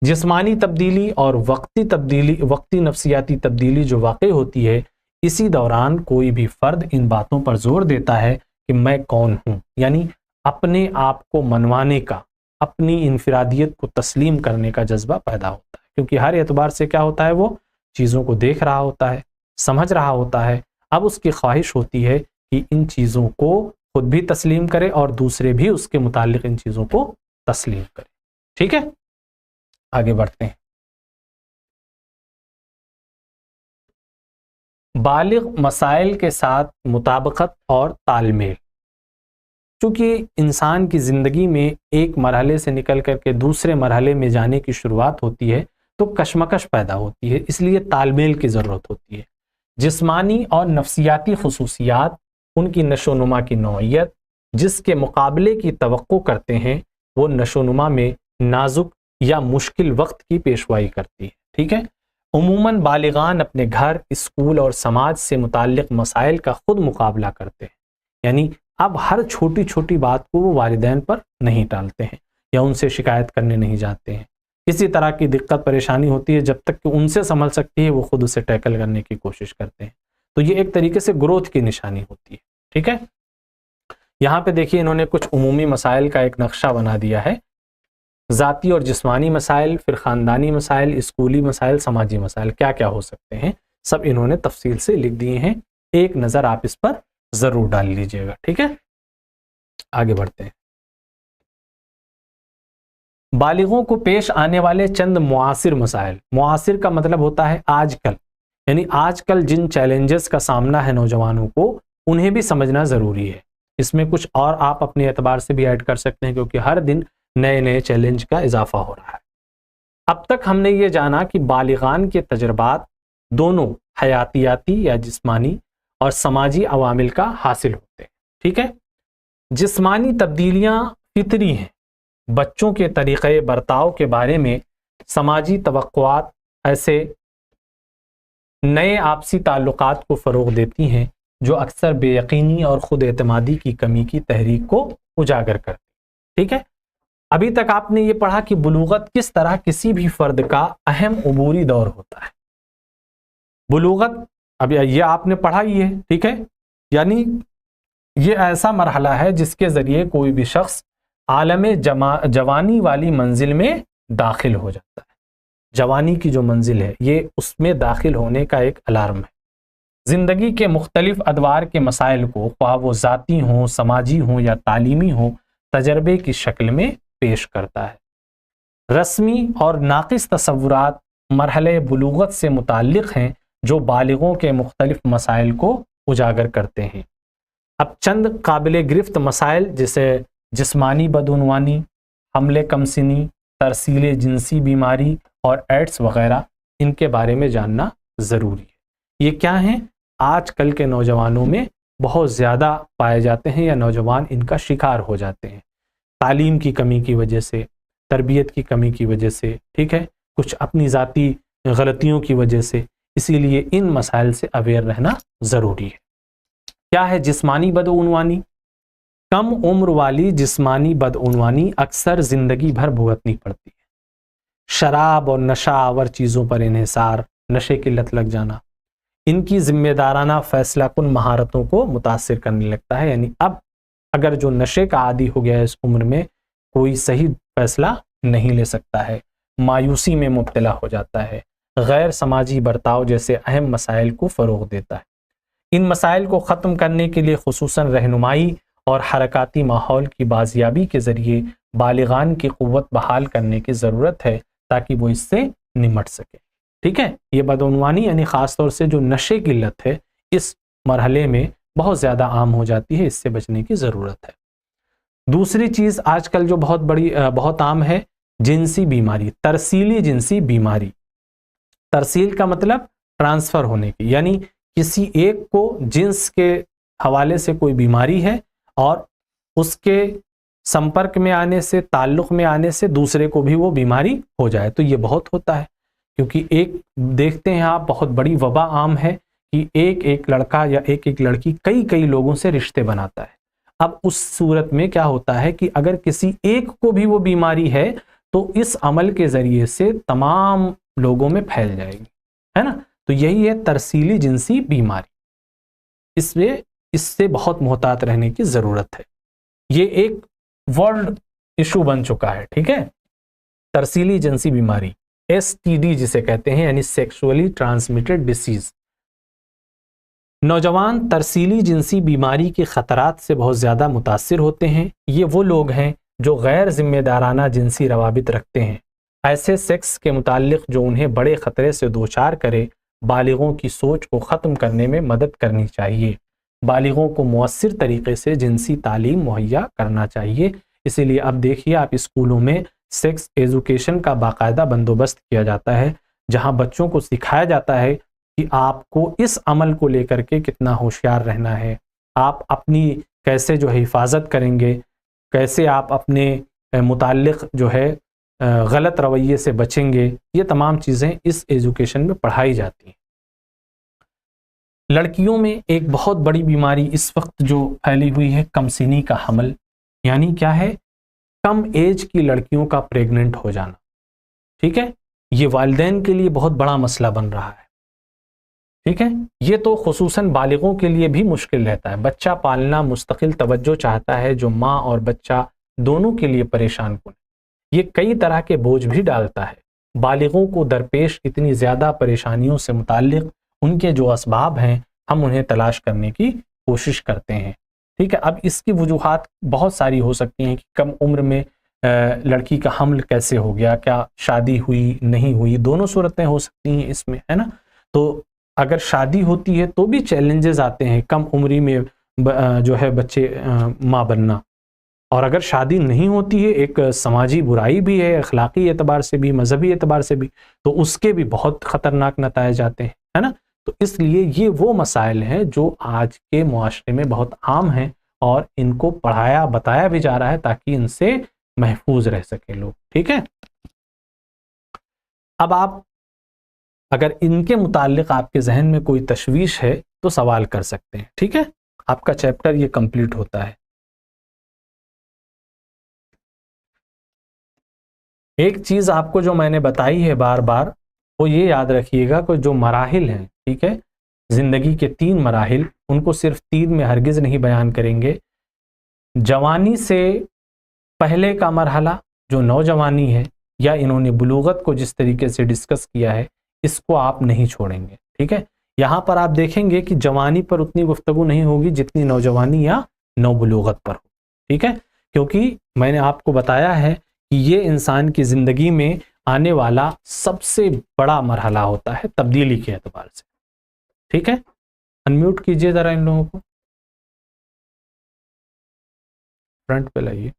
جسمانی تبدیلی اور وقتی نفسیاتی تبدیلی جو واقع ہوتی ہے، اسی دوران کوئی بھی فرد ان باتوں پر زور دیتا ہے کہ میں کون ہوں، یعنی اپنے آپ کو منوانے کا، اپنی انفرادیت کو تسلیم کرنے کا جذبہ پیدا ہوتا ہے. کیونکہ ہر اعتبار سے کیا ہوتا ہے، وہ چیزوں کو دیکھ رہا ہوتا ہے، سمجھ رہا ہوتا ہے. اب اس کی خواہش ہوتی ہے کہ ان چیزوں کو خود بھی تسلیم کرے اور دوسرے بھی اس کے متعلق ان چیزوں کو تسلیم کرے. ٹھیک ہے، آگے بڑھتے ہیں. بالغ مسائل کے ساتھ مطابقت اور تال میل. چونکہ انسان کی زندگی میں ایک مرحلے سے نکل کر کے دوسرے مرحلے میں جانے کی شروعات ہوتی ہے تو کشمکش پیدا ہوتی ہے، اس لیے تال میل کی ضرورت ہوتی ہے. جسمانی اور نفسیاتی خصوصیات، ان کی نشو و نما کی نوعیت جس کے مقابلے کی توقع کرتے ہیں، وہ نشو و نما میں نازک یا مشکل وقت کی پیشوائی کرتی ہے. ٹھیک ہے، عموماً بالغان اپنے گھر، اسکول اور سماج سے متعلق مسائل کا خود مقابلہ کرتے ہیں. یعنی اب ہر چھوٹی چھوٹی بات کو وہ والدین پر نہیں ٹالتے ہیں یا ان سے شکایت کرنے نہیں جاتے ہیں. کسی طرح کی دقت پریشانی ہوتی ہے، جب تک کہ ان سے سنبھل سکتی ہے وہ خود اسے ٹیکل کرنے کی کوشش کرتے ہیں. تو یہ ایک طریقے سے گروتھ کی نشانی ہوتی ہے. ٹھیک ہے، یہاں پہ دیکھیے انہوں نے کچھ عمومی مسائل کا ایک نقشہ بنا دیا ہے. ذاتی اور جسمانی مسائل، پھر خاندانی مسائل، اسکولی مسائل، سماجی مسائل کیا کیا ہو سکتے ہیں، سب انہوں نے تفصیل سے لکھ دیے ہیں. ایک نظر آپ اس پر ضرور ڈال لیجئے گا. ٹھیک ہے، آگے بڑھتے ہیں. بالغوں کو پیش آنے والے چند معاصر مسائل. معاصر کا مطلب ہوتا ہے آج کل، یعنی آج کل جن چیلنجز کا سامنا ہے نوجوانوں کو، انہیں بھی سمجھنا ضروری ہے. اس میں کچھ اور آپ اپنے اعتبار سے بھی ایڈ کر سکتے ہیں کیونکہ ہر دن نئے نئے چیلنج کا اضافہ ہو رہا ہے. اب تک ہم نے یہ جانا کہ بالغان کے تجربات دونوں حیاتیاتی یا جسمانی اور سماجی عوامل کا حاصل ہوتے ہیں. ٹھیک ہے، جسمانی تبدیلیاں فطری ہیں. بچوں کے طریقۂ برتاؤ کے بارے میں سماجی توقعات ایسے نئے آپسی تعلقات کو فروغ دیتی ہیں جو اکثر بے یقینی اور خود اعتمادی کی کمی کی تحریک کو اجاگر کرتی. ٹھیک ہے، ابھی تک آپ نے یہ پڑھا کہ بلوغت کس طرح کسی بھی فرد کا اہم عبوری دور ہوتا ہے. بلوغت اب یہ آپ نے پڑھا ہی ہے. ٹھیک ہے، یعنی یہ ایسا مرحلہ ہے جس کے ذریعے کوئی بھی شخص عالم جوانی والی منزل میں داخل ہو جاتا ہے. جوانی کی جو منزل ہے یہ اس میں داخل ہونے کا ایک الارم ہے. زندگی کے مختلف ادوار کے مسائل کو، خواہ وہ ذاتی ہوں، سماجی ہوں یا تعلیمی ہوں، تجربے کی شکل میں پیش کرتا ہے. رسمی اور ناقص تصورات مرحلے بلوغت سے متعلق ہیں جو بالغوں کے مختلف مسائل کو اجاگر کرتے ہیں۔ اب چند قابل گرفت مسائل جیسے جسمانی بدعنوانی، حمل کم سنی، ترسیل جنسی بیماری اور ایڈس وغیرہ، ان کے بارے میں جاننا ضروری ہے۔ یہ کیا ہیں؟ آج کل کے نوجوانوں میں بہت زیادہ پائے جاتے ہیں یا نوجوان ان کا شکار ہو جاتے ہیں، تعلیم کی کمی کی وجہ سے، تربیت کی کمی کی وجہ سے، ٹھیک ہے، کچھ اپنی ذاتی غلطیوں کی وجہ سے۔ اسی لیے ان مسائل سے اویئر رہنا ضروری ہے۔ کیا ہے جسمانی بدعنوانی؟ کم عمر والی جسمانی بدعنوانی اکثر زندگی بھر بھگتنی پڑتی ہے۔ شراب اور نشہ آور چیزوں پر انحصار، نشے کی لت لگ جانا، ان کی ذمہ دارانہ فیصلہ کن مہارتوں کو متاثر کرنے لگتا ہے۔ یعنی اب اگر جو نشے کا عادی ہو گیا ہے اس عمر میں، کوئی صحیح فیصلہ نہیں لے سکتا ہے، مایوسی میں مبتلا ہو جاتا ہے، غیر سماجی برتاؤ جیسے اہم مسائل کو فروغ دیتا ہے۔ ان مسائل کو ختم کرنے کے لیے خصوصاً رہنمائی اور حرکاتی ماحول کی بازیابی کے ذریعے بالغان کی قوت بحال کرنے کی ضرورت ہے تاکہ وہ اس سے نمٹ سکے۔ ٹھیک ہے، یہ بدعنوانی یعنی خاص طور سے جو نشے کی لت ہے اس مرحلے میں بہت زیادہ عام ہو جاتی ہے، اس سے بچنے کی ضرورت ہے۔ دوسری چیز آج کل جو بہت عام ہے، جنسی بیماری، ترسیلی جنسی بیماری۔ ترسیل کا مطلب ٹرانسفر ہونے کی، یعنی کسی ایک کو جنس کے حوالے سے کوئی بیماری ہے اور اس کے سمپرک میں آنے سے، تعلق میں آنے سے دوسرے کو بھی وہ بیماری ہو جائے۔ تو یہ بہت ہوتا ہے، کیونکہ ایک دیکھتے ہیں آپ بہت بڑی وبا عام ہے کہ ایک لڑکا یا ایک لڑکی کئی لوگوں سے رشتے بناتا ہے۔ اب اس صورت میں کیا ہوتا ہے کہ اگر کسی ایک کو بھی وہ بیماری ہے تو اس عمل کے ذریعے سے تمام لوگوں میں پھیل جائے گی، ہے نا؟ تو یہی ہے ترسیلی جنسی بیماری۔ اس سے بہت محتاط رہنے کی ضرورت ہے۔ یہ ایک ورلڈ ایشو بن چکا ہے، ٹھیک ہے، ترسیلی جنسی بیماری، STD جسے کہتے ہیں، یعنی سیکسولی ٹرانسمیٹڈ ڈیسیز۔ نوجوان ترسیلی جنسی بیماری کے خطرات سے بہت زیادہ متاثر ہوتے ہیں۔ یہ وہ لوگ ہیں جو غیر ذمہ دارانہ جنسی روابط رکھتے ہیں، ایسے سیکس کے متعلق جو انہیں بڑے خطرے سے دوچار کرے۔ بالغوں کی سوچ کو ختم کرنے میں مدد کرنی چاہیے، بالغوں کو مؤثر طریقے سے جنسی تعلیم مہیا کرنا چاہیے۔ اسی لیے اب دیکھیے آپ اسکولوں میں سیکس ایجوکیشن کا باقاعدہ بندوبست کیا جاتا ہے، جہاں بچوں کو سکھایا جاتا ہے کہ آپ کو اس عمل کو لے کر کے کتنا ہوشیار رہنا ہے، آپ اپنی کیسے جو ہے حفاظت کریں گے، کیسے آپ اپنے متعلق جو ہے غلط رویے سے بچیں گے۔ یہ تمام چیزیں اس ایجوکیشن میں پڑھائی جاتی ہیں۔ لڑکیوں میں ایک بہت بڑی بیماری اس وقت جو پھیلی ہوئی ہے، کم سنی کا حمل، یعنی کیا ہے، کم ایج کی لڑکیوں کا پریگننٹ ہو جانا۔ ٹھیک ہے، یہ والدین کے لیے بہت بڑا مسئلہ بن رہا ہے۔ ٹھیک ہے، یہ تو خصوصاً بالغوں کے لیے بھی مشکل رہتا ہے۔ بچہ پالنا مستقل توجہ چاہتا ہے جو ماں اور بچہ دونوں کے لیے پریشان کن ہے۔ یہ کئی طرح کے بوجھ بھی ڈالتا ہے۔ بالغوں کو درپیش اتنی زیادہ پریشانیوں سے متعلق ان کے جو اسباب ہیں ہم انہیں تلاش کرنے کی کوشش کرتے ہیں۔ ٹھیک ہے، اب اس کی وجوہات بہت ساری ہو سکتی ہیں کہ کم عمر میں لڑکی کا حمل کیسے ہو گیا، کیا شادی ہوئی نہیں ہوئی، دونوں صورتیں ہو سکتی ہیں اس میں، ہے نا؟ تو اگر شادی ہوتی ہے تو بھی چیلنجز آتے ہیں، کم عمری میں جو ہے بچے ماں بننا، اور اگر شادی نہیں ہوتی ہے ایک سماجی برائی بھی ہے، اخلاقی اعتبار سے بھی، مذہبی اعتبار سے بھی، تو اس کے بھی بہت خطرناک نتائج آتے ہیں، ہے نا؟ تو اس لیے یہ وہ مسائل ہیں جو آج کے معاشرے میں بہت عام ہیں اور ان کو پڑھایا بتایا بھی جا رہا ہے تاکہ ان سے محفوظ رہ سکے لوگ۔ ٹھیک ہے، اب آپ اگر ان کے متعلق آپ کے ذہن میں کوئی تشویش ہے تو سوال کر سکتے ہیں۔ ٹھیک ہے، آپ کا چیپٹر یہ کمپلیٹ ہوتا ہے۔ ایک چیز آپ کو جو میں نے بتائی ہے بار بار، وہ یہ یاد رکھیے گا کہ جو مراحل ہیں، ٹھیک ہے، زندگی کے 3 مراحل، ان کو صرف 3 میں ہرگز نہیں بیان کریں گے۔ جوانی سے پہلے کا مرحلہ جو نوجوانی ہے، یا انہوں نے بلوغت کو جس طریقے سے ڈسکس کیا ہے اس کو آپ نہیں چھوڑیں گے۔ ٹھیک ہے، یہاں پر آپ دیکھیں گے کہ جوانی پر اتنی گفتگو نہیں ہوگی جتنی نوجوانی یا نوبلوغت پر ہو۔ ٹھیک ہے، کیونکہ میں نے آپ کو بتایا ہے کہ یہ انسان کی زندگی میں آنے والا سب سے بڑا مرحلہ ہوتا ہے تبدیلی کے اعتبار سے۔ ٹھیک ہے, انمیوٹ کیجئے ذرا ان لوگوں کو, فرنٹ پہ لائیے.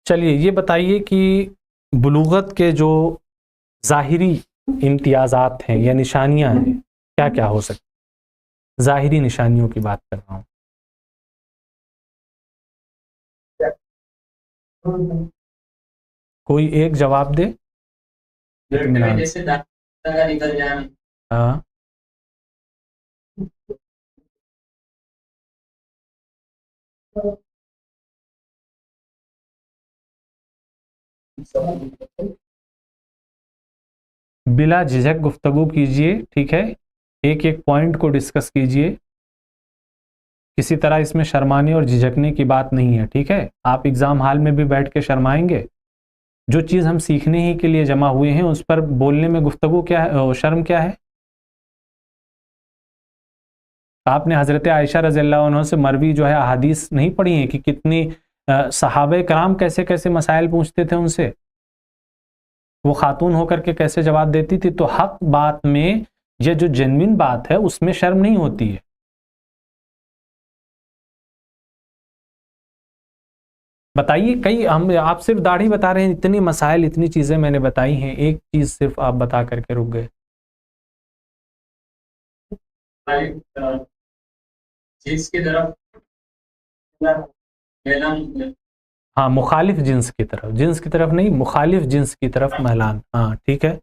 چلیے یہ بتائیے کہ بلوغت کے جو ظاہری امتیازات ہیں یا نشانیاں ہیں کیا کیا ہو سکتی, ظاہری نشانیوں کی بات کر رہا ہوں. کوئی ایک جواب دے. ہاں بلا جھجک گفتگو کیجئے, ٹھیک ہے, ایک ایک پوائنٹ کو ڈسکس کیجئے, کسی طرح اس میں شرمانے اور جھجکنے کی بات نہیں ہے, ٹھیک ہے. آپ ایگزام ہال میں بھی بیٹھ کے شرمائیں گے, جو چیز ہم سیکھنے ہی کے لیے جمع ہوئے ہیں اس پر بولنے میں گفتگو کیا ہے, شرم کیا ہے؟ آپ نے حضرت عائشہ رضی اللہ عنہ سے مروی جو ہے احادیث نہیں پڑھی ہیں کہ کتنی صحابہ کرام کیسے کیسے مسائل پوچھتے تھے ان سے, وہ خاتون ہو کر کے کیسے جواب دیتی تھی. تو حق بات میں یہ جو جینوین بات ہے اس میں شرم نہیں ہوتی ہے. بتائیے, کئی ہم آپ صرف داڑھی بتا رہے ہیں, اتنی مسائل اتنی چیزیں میں نے بتائی ہیں, ایک چیز صرف آپ بتا کر کے رک گئے. جنس کی طرف, ہاں مخالف جنس کی طرف, جنس کی طرف نہیں مخالف جنس کی طرف میلان, ہاں ٹھیک ہے.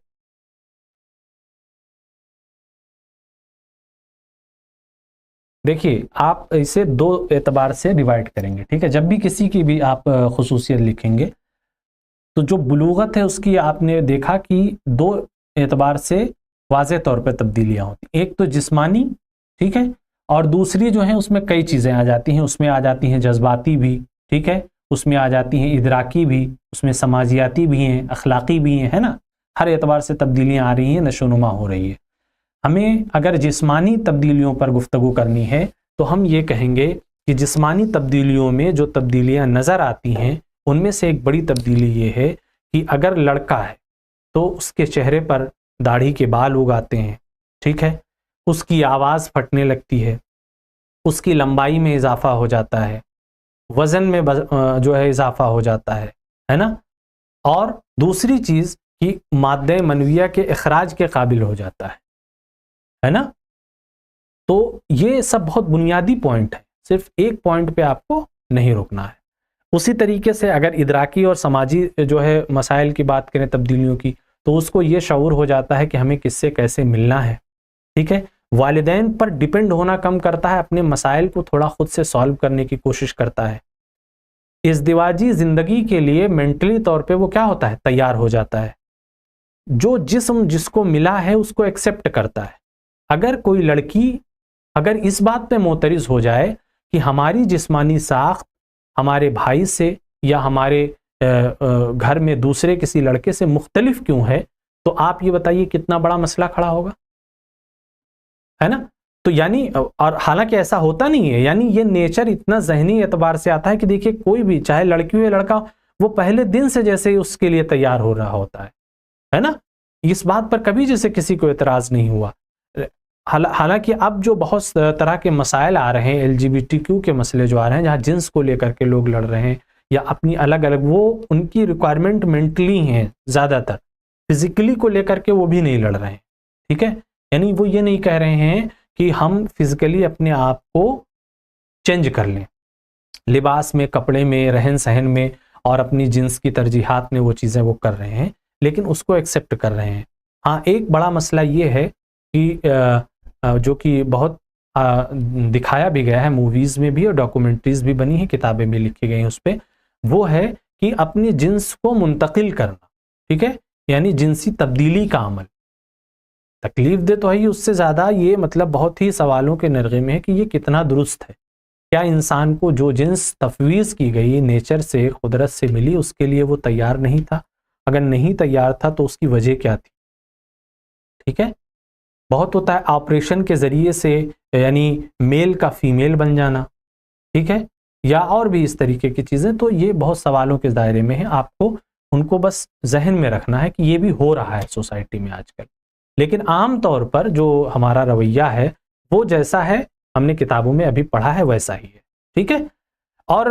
دیکھیے آپ اسے دو اعتبار سے ڈیوائڈ کریں گے, ٹھیک ہے. جب بھی کسی کی بھی آپ خصوصیت لکھیں گے تو جو بلوغت ہے اس کی آپ نے دیکھا کہ دو اعتبار سے واضح طور پہ تبدیلیاں ہوتی ہیں. ایک تو جسمانی, ٹھیک ہے, اور دوسری جو ہیں اس میں کئی چیزیں آ جاتی ہیں, اس میں آ جاتی ہیں جذباتی بھی, ٹھیک ہے, اس میں آ جاتی ہیں ادراکی بھی, اس میں سماجیاتی بھی ہیں, اخلاقی بھی ہیں, ہے نا. ہر اعتبار سے تبدیلیاں آ رہی ہیں, نشو و نما ہو رہی ہے. ہمیں اگر جسمانی تبدیلیوں پر گفتگو کرنی ہے تو ہم یہ کہیں گے کہ جسمانی تبدیلیوں میں جو تبدیلیاں نظر آتی ہیں ان میں سے ایک بڑی تبدیلی یہ ہے کہ اگر لڑکا ہے تو اس کے چہرے پر داڑھی کے بال اگاتے ہیں, ٹھیک ہے, اس کی آواز پھٹنے لگتی ہے, اس کی لمبائی میں اضافہ ہو جاتا ہے, وزن میں جو ہے اضافہ ہو جاتا ہے نا. اور دوسری چیز کہ مادہ منویہ کے اخراج کے قابل ہو جاتا ہے نا. تو یہ سب بہت بنیادی پوائنٹ ہے, صرف ایک پوائنٹ پہ آپ کو نہیں رکنا ہے. اسی طریقے سے اگر ادراکی اور سماجی جو ہے مسائل کی بات کریں تبدیلیوں کی, تو اس کو یہ شعور ہو جاتا ہے کہ ہمیں کس سے کیسے ملنا ہے, ٹھیک ہے. والدین پر ڈیپینڈ ہونا کم کرتا ہے, اپنے مسائل کو تھوڑا خود سے سالو کرنے کی کوشش کرتا ہے. ازدواجی زندگی کے لیے مینٹلی طور پہ وہ کیا ہوتا ہے, تیار ہو جاتا ہے. جو جسم جس کو ملا ہے اس کو ایکسیپٹ کرتا ہے. اگر کوئی لڑکی اگر اس بات پہ معترض ہو جائے کہ ہماری جسمانی ساخت ہمارے بھائی سے یا ہمارے گھر میں دوسرے کسی لڑکے سے مختلف کیوں ہے, تو آپ یہ بتائیے کتنا بڑا مسئلہ کھڑا ہوگا, ہے نا. تو یعنی, اور حالانکہ ایسا ہوتا نہیں ہے, یعنی یہ نیچر اتنا ذہنی اعتبار سے آتا ہے کہ دیکھیے کوئی بھی چاہے لڑکی ہو یا لڑکا, وہ پہلے دن سے جیسے اس کے لیے تیار ہو رہا ہوتا ہے نا. اس بات پر کبھی جیسے کسی کو اعتراض نہیں ہوا. حالانکہ اب جو بہت طرح کے مسائل آ رہے ہیں, LGBTQ کے مسئلے جو آ رہے ہیں, جہاں جنس کو لے کر کے لوگ لڑ رہے ہیں یا اپنی الگ الگ, وہ ان کی ریکوائرمنٹ مینٹلی ہیں زیادہ تر, فزیکلی کو لے کر کے وہ بھی نہیں لڑ رہے ہیں, ٹھیک ہے. یعنی وہ یہ نہیں کہہ رہے ہیں کہ ہم فزیکلی اپنے آپ کو چینج کر لیں, لباس میں, کپڑے میں, رہن سہن میں, اور اپنی جنس کی ترجیحات میں وہ چیزیں وہ کر رہے ہیں, لیکن اس کو ایکسیپٹ کر رہے ہیں. ہاں ایک بڑا مسئلہ یہ ہے کہ جو کہ بہت دکھایا بھی گیا ہے موویز میں بھی, اور ڈاکومنٹریز بھی بنی ہیں, کتابیں بھی لکھی گئی ہیں اس پہ, وہ ہے کہ اپنی جنس کو منتقل کرنا, ٹھیک ہے, یعنی جنسی تبدیلی کا عمل. تکلیف دہ تو ہے اس سے زیادہ یہ مطلب بہت ہی سوالوں کے نرغے میں ہے کہ یہ کتنا درست ہے. کیا انسان کو جو جنس تفویض کی گئی نیچر سے, قدرت سے ملی, اس کے لیے وہ تیار نہیں تھا؟ اگر نہیں تیار تھا تو اس کی وجہ کیا تھی, ٹھیک ہے. بہت ہوتا ہے آپریشن کے ذریعے سے, یعنی میل کا فیمیل بن جانا, ٹھیک ہے, یا اور بھی اس طریقے کی چیزیں، تو یہ بہت سوالوں کے دائرے میں ہیں. آپ کو ان کو بس ذہن میں رکھنا ہے کہ یہ بھی ہو رہا ہے سوسائٹی میں آج کل. لیکن عام طور پر جو ہمارا رویہ ہے وہ جیسا ہے ہم نے کتابوں میں ابھی پڑھا ہے ویسا ہی ہے. ٹھیک ہے. اور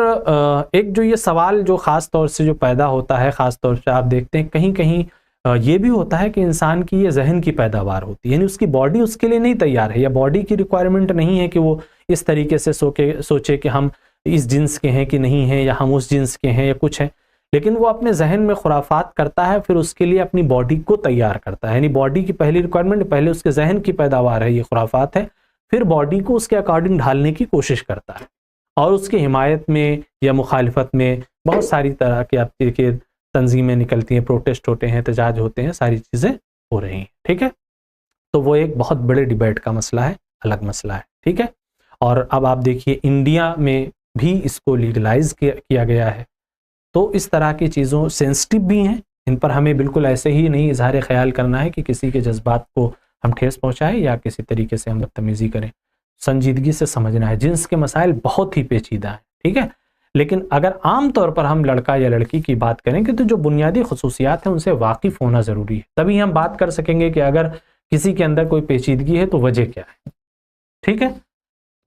ایک جو یہ سوال جو خاص طور سے جو پیدا ہوتا ہے، خاص طور سے آپ دیکھتے ہیں کہیں کہیں یہ بھی ہوتا ہے کہ انسان کی یہ ذہن کی پیداوار ہوتی ہے، یعنی اس کی باڈی اس کے لیے نہیں تیار ہے، یا باڈی کی ریکوائرمنٹ نہیں ہے کہ وہ اس طریقے سے سوچے کہ ہم اس جنس کے ہیں کہ نہیں ہیں، یا ہم اس جنس کے ہیں یا کچھ ہیں. لیکن وہ اپنے ذہن میں خرافات کرتا ہے، پھر اس کے لیے اپنی باڈی کو تیار کرتا ہے. یعنی باڈی کی پہلی ریکوائرمنٹ پہلے اس کے ذہن کی پیداوار ہے، یہ خرافات ہے، پھر باڈی کو اس کے اکارڈنگ ڈھالنے کی کوشش کرتا ہے، اور اس کی حمایت میں یا مخالفت میں بہت ساری طرح کی آپ دیکھیے تنظیمیں نکلتی ہیں، پروٹیسٹ ہوتے ہیں، احتجاج ہوتے ہیں، ساری چیزیں ہو رہی ہیں. ٹھیک ہے. تو وہ ایک بہت بڑے ڈیبیٹ کا مسئلہ ہے، الگ مسئلہ ہے. ٹھیک ہے. اور اب آپ دیکھیے انڈیا میں بھی اس کو لیگلائز کیا گیا ہے. تو اس طرح کی چیزوں سینسٹیو بھی ہیں، ان پر ہمیں بالکل ایسے ہی نہیں اظہار خیال کرنا ہے کہ کسی کے جذبات کو ہم ٹھیس پہنچائیں یا کسی طریقے سے ہم بدتمیزی کریں. سنجیدگی سے سمجھنا ہے. جنس کے مسائل بہت ہی پیچیدہ ہیں. ٹھیک ہے. لیکن اگر عام طور پر ہم لڑکا یا لڑکی کی بات کریں گے تو جو بنیادی خصوصیات ہیں ان سے واقف ہونا ضروری ہے، تبھی ہم بات کر سکیں گے کہ اگر کسی کے اندر کوئی پیچیدگی ہے تو وجہ کیا ہے. ٹھیک ہے.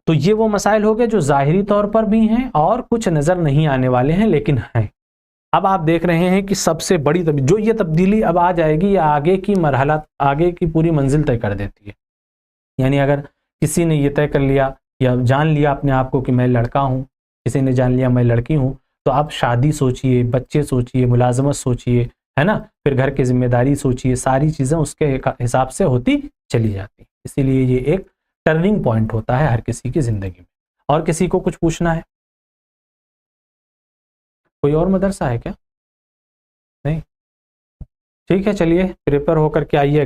تو یہ وہ مسائل ہو گئے جو ظاہری طور پر بھی ہیں اور کچھ نظر نہیں آنے والے ہیں لیکن ہیں. اب آپ دیکھ رہے ہیں کہ سب سے بڑی جو یہ تبدیلی اب آ جائے گی، یا آگے کی مرحلہ، آگے کی پوری منزل طے کر دیتی ہے. یعنی اگر کسی نے یہ طے کر لیا یا جان لیا اپنے آپ کو کہ میں لڑکا ہوں، کسی نے جان لیا میں لڑکی ہوں، تو آپ شادی سوچئے، بچے سوچئے، ملازمت سوچئے، ہے نا، پھر گھر کی ذمہ داری سوچئے، ساری چیزیں اس کے حساب سے ہوتی چلی جاتی. اسی لیے یہ ایک ٹرننگ پوائنٹ ہوتا ہے ہر کسی کی زندگی میں. اور کسی کو کچھ پوچھنا ہے؟ کوئی اور مدرسہ ہے کیا؟ نہیں. ٹھیک ہے. چلیے پریپئر ہو کر کے آئیے.